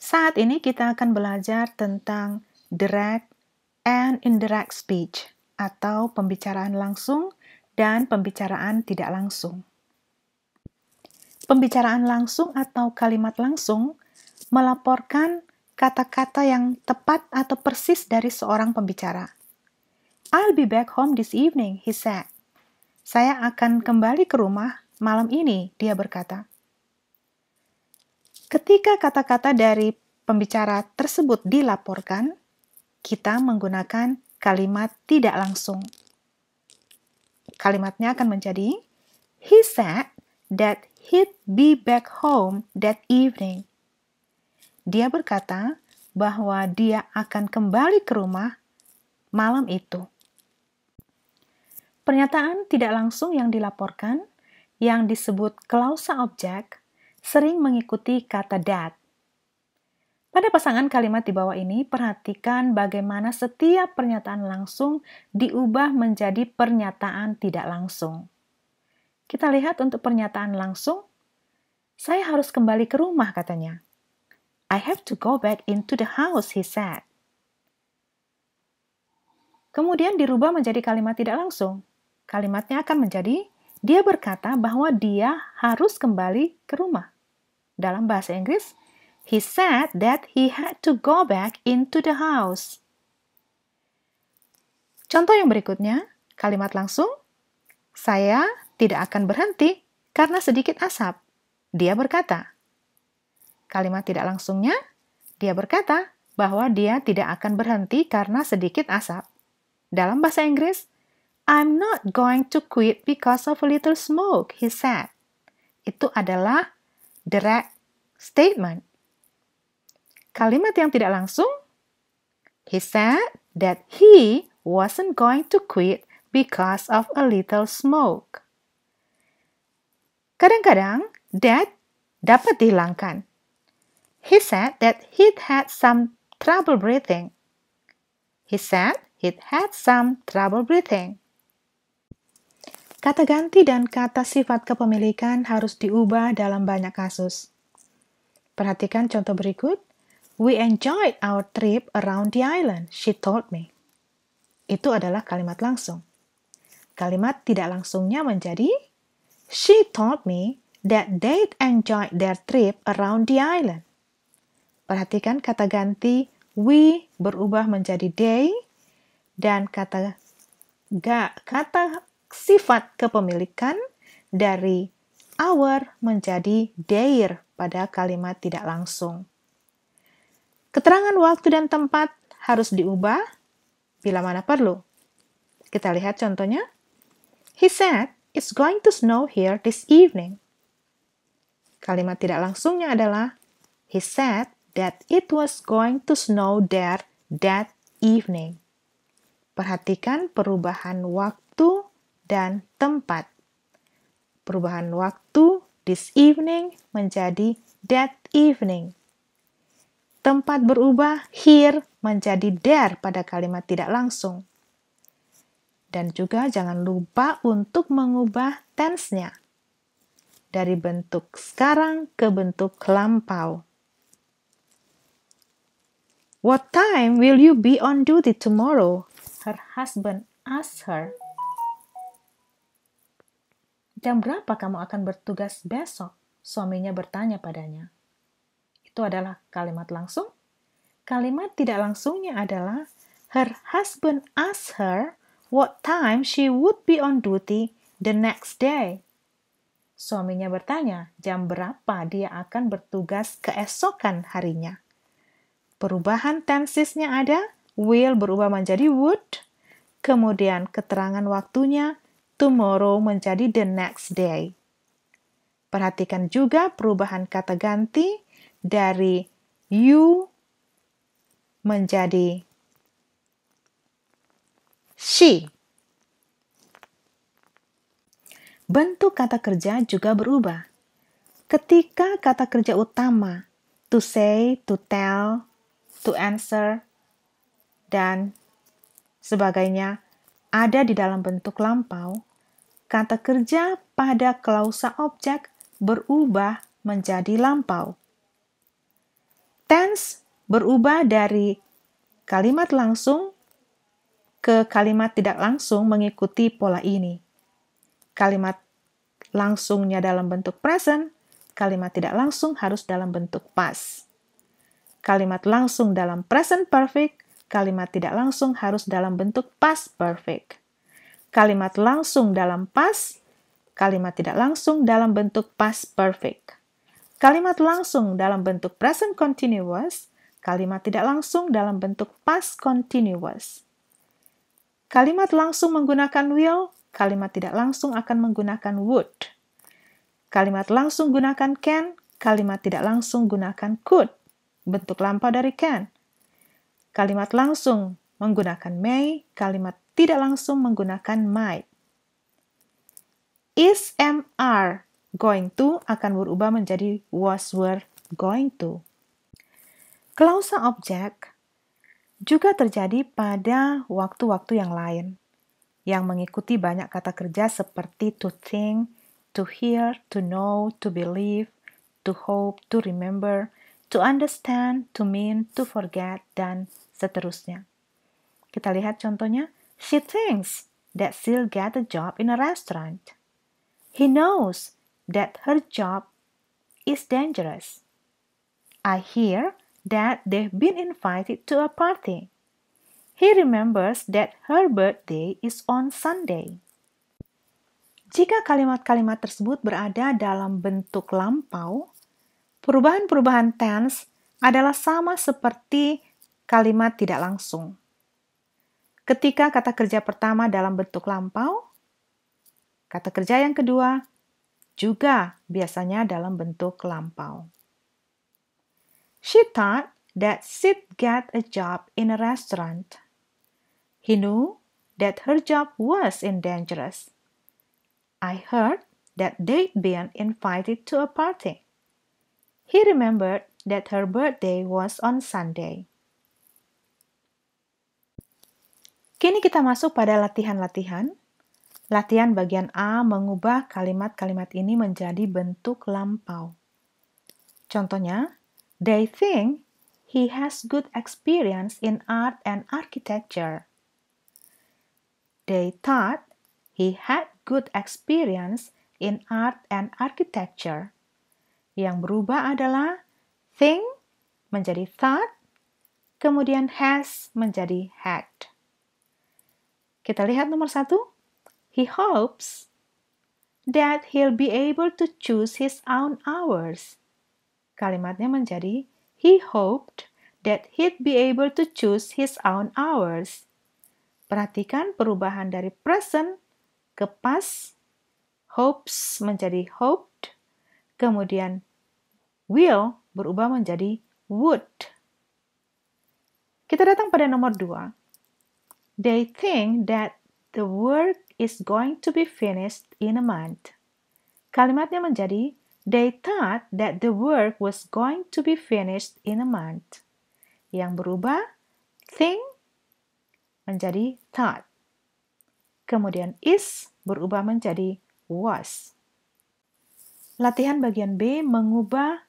Saat ini kita akan belajar tentang direct and indirect speech, atau pembicaraan langsung dan pembicaraan tidak langsung. Pembicaraan langsung atau kalimat langsung melaporkan kata-kata yang tepat atau persis dari seorang pembicara. I'll be back home this evening, he said. Saya akan kembali ke rumah malam ini, dia berkata. Ketika kata-kata dari pembicara tersebut dilaporkan, kita menggunakan kalimat tidak langsung. Kalimatnya akan menjadi, he said that he'd be back home that evening. Dia berkata bahwa dia akan kembali ke rumah malam itu. Pernyataan tidak langsung yang dilaporkan, yang disebut klausa objek, sering mengikuti kata that. Pada pasangan kalimat di bawah ini, perhatikan bagaimana setiap pernyataan langsung diubah menjadi pernyataan tidak langsung. Kita lihat untuk pernyataan langsung, saya harus kembali ke rumah, katanya. I have to go back into the house, he said. Kemudian dirubah menjadi kalimat tidak langsung. Kalimatnya akan menjadi, dia berkata bahwa dia harus kembali ke rumah. Dalam bahasa Inggris, he said that he had to go back into the house. Contoh yang berikutnya, kalimat langsung, saya tidak akan berhenti karena sedikit asap. Dia berkata. Kalimat tidak langsungnya, dia berkata bahwa dia tidak akan berhenti karena sedikit asap. Dalam bahasa Inggris, I'm not going to quit because of a little smoke, he said. Itu adalah direct statement. Kalimat yang tidak langsung, he said that he wasn't going to quit because of a little smoke. Kadang-kadang, that dapat dihilangkan. He said that he'd had some trouble breathing. He said he'd had some trouble breathing. Kata ganti dan kata sifat kepemilikan harus diubah dalam banyak kasus. Perhatikan contoh berikut. We enjoyed our trip around the island, she told me. Itu adalah kalimat langsung. Kalimat tidak langsungnya menjadi, she told me that they'd enjoyed their trip around the island. Perhatikan kata ganti we berubah menjadi they, dan kata sifat kepemilikan dari our menjadi their pada kalimat tidak langsung. Keterangan waktu dan tempat harus diubah bila mana perlu. Kita lihat contohnya. He said, it's going to snow here this evening. Kalimat tidak langsungnya adalah, he said that it was going to snow there that evening. Perhatikan perubahan waktu dan tempat. Perubahan waktu this evening menjadi that evening. Tempat berubah here menjadi there pada kalimat tidak langsung. Dan juga jangan lupa untuk mengubah tense-nya. Dari bentuk sekarang ke bentuk lampau. What time will you be on duty tomorrow? Her husband asked her. Jam berapa kamu akan bertugas besok? Suaminya bertanya padanya. Itu adalah kalimat langsung. Kalimat tidak langsungnya adalah her husband asked her what time she would be on duty the next day. Suaminya bertanya jam berapa dia akan bertugas keesokan harinya. Perubahan tensesnya ada, will berubah menjadi would, kemudian keterangan waktunya tomorrow menjadi the next day. Perhatikan juga perubahan kata ganti dari you menjadi she. Bentuk kata kerja juga berubah. Ketika kata kerja utama to say, to tell, to answer, dan sebagainya ada di dalam bentuk lampau, kata kerja pada klausa objek berubah menjadi lampau. tense berubah dari kalimat langsung ke kalimat tidak langsung mengikuti pola ini. Kalimat langsungnya dalam bentuk present, kalimat tidak langsung harus dalam bentuk past. Kalimat langsung dalam present perfect, kalimat tidak langsung harus dalam bentuk past perfect. Kalimat langsung dalam past, kalimat tidak langsung dalam bentuk past perfect. Kalimat langsung dalam bentuk present continuous, kalimat tidak langsung dalam bentuk past continuous. Kalimat langsung menggunakan will, kalimat tidak langsung akan menggunakan would. Kalimat langsung gunakan can, kalimat tidak langsung gunakan could, bentuk lampau dari can. Kalimat langsung menggunakan may, kalimat tidak langsung menggunakan might. Is, am, are, going to akan berubah menjadi was, were, going to. Klausa objek juga terjadi pada waktu-waktu yang lain, yang mengikuti banyak kata kerja seperti to think, to hear, to know, to believe, to hope, to remember, to understand, to mean, to forget, dan seterusnya. Kita lihat contohnya. She thinks that she'll get a job in a restaurant. He knows that her job is dangerous. I hear that they've been invited to a party. He remembers that her birthday is on Sunday. Jika kalimat-kalimat tersebut berada dalam bentuk lampau, perubahan-perubahan tense adalah sama seperti kalimat tidak langsung. Ketika kata kerja pertama dalam bentuk lampau, kata kerja yang kedua juga biasanya dalam bentuk lampau. She thought that she'd get a job in a restaurant. He knew that her job was dangerous. I heard that they'd been invited to a party. He remembered that her birthday was on Sunday. Kini kita masuk pada latihan-latihan. Latihan bagian A mengubah kalimat-kalimat ini menjadi bentuk lampau. Contohnya, they think he has good experience in art and architecture. They thought he had good experience in art and architecture. Yang berubah adalah think menjadi thought, kemudian has menjadi had. Kita lihat nomor 1. He hopes that he'll be able to choose his own hours. Kalimatnya menjadi, he hoped that he'd be able to choose his own hours. Perhatikan perubahan dari present ke past, hopes menjadi hoped, kemudian will berubah menjadi would. Kita datang pada nomor 2. They think that the work is going to be finished in a month. Kalimatnya menjadi, they thought that the work was going to be finished in a month. Yang berubah, think menjadi thought. Kemudian is berubah menjadi was. Latihan bagian B mengubah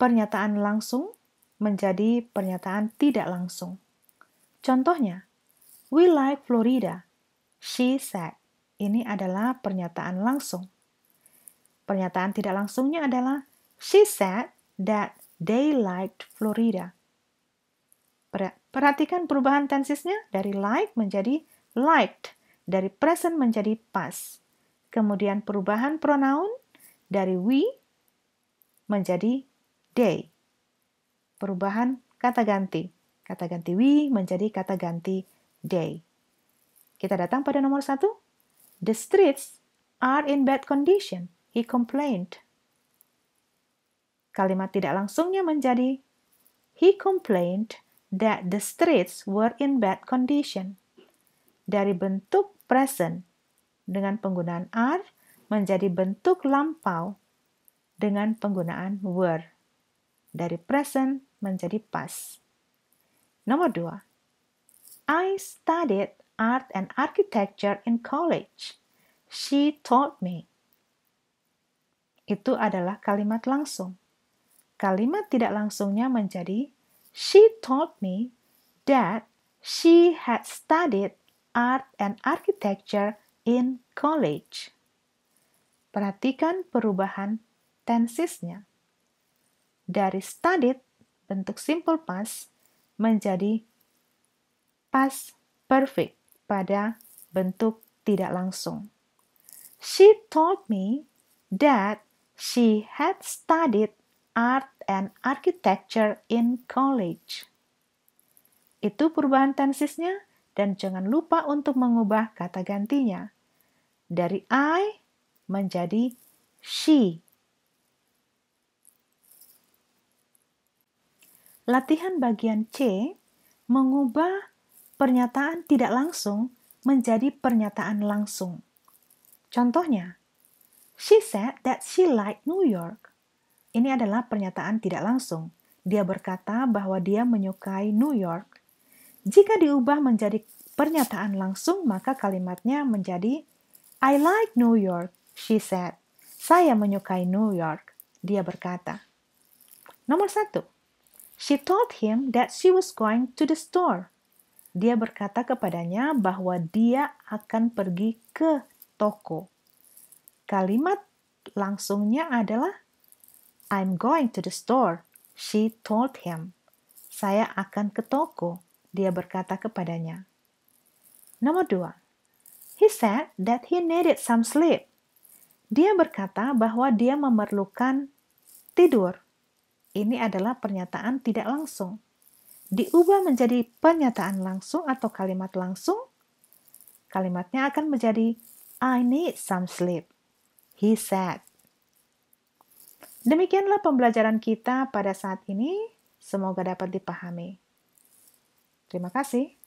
pernyataan langsung menjadi pernyataan tidak langsung. Contohnya, we like Florida, she said. Ini adalah pernyataan langsung. Pernyataan tidak langsungnya adalah, she said that they liked Florida. Perhatikan perubahan tensesnya dari like menjadi liked, dari present menjadi past. Kemudian perubahan pronoun dari we menjadi they. Perubahan kata ganti. Kata ganti we menjadi kata ganti they. Kita datang pada nomor 1. The streets are in bad condition, he complained. Kalimat tidak langsungnya menjadi, he complained that the streets were in bad condition. Dari bentuk present dengan penggunaan are menjadi bentuk lampau dengan penggunaan were. Dari present menjadi past. Nomor 2. I studied art and architecture in college. She told me. Itu adalah kalimat langsung. Kalimat tidak langsungnya menjadi she told me that she had studied art and architecture in college. Perhatikan perubahan tensesnya. Dari studied, bentuk simple past, menjadi past perfect pada bentuk tidak langsung. She told me that she had studied art and architecture in college. Itu perubahan tensesnya, dan jangan lupa untuk mengubah kata gantinya. Dari I menjadi she. Latihan bagian C mengubah pernyataan tidak langsung menjadi pernyataan langsung. Contohnya, she said that she liked New York. Ini adalah pernyataan tidak langsung. Dia berkata bahwa dia menyukai New York. Jika diubah menjadi pernyataan langsung, maka kalimatnya menjadi I like New York, she said. Saya menyukai New York, dia berkata. Nomor 1. She told him that she was going to the store. Dia berkata kepadanya bahwa dia akan pergi ke toko. Kalimat langsungnya adalah I'm going to the store, she told him. Saya akan ke toko, dia berkata kepadanya. Nomor 2. He said that he needed some sleep. Dia berkata bahwa dia memerlukan tidur. Ini adalah pernyataan tidak langsung. Diubah menjadi pernyataan langsung atau kalimat langsung, kalimatnya akan menjadi I need some sleep, he said. Demikianlah pembelajaran kita pada saat ini. Semoga dapat dipahami. Terima kasih.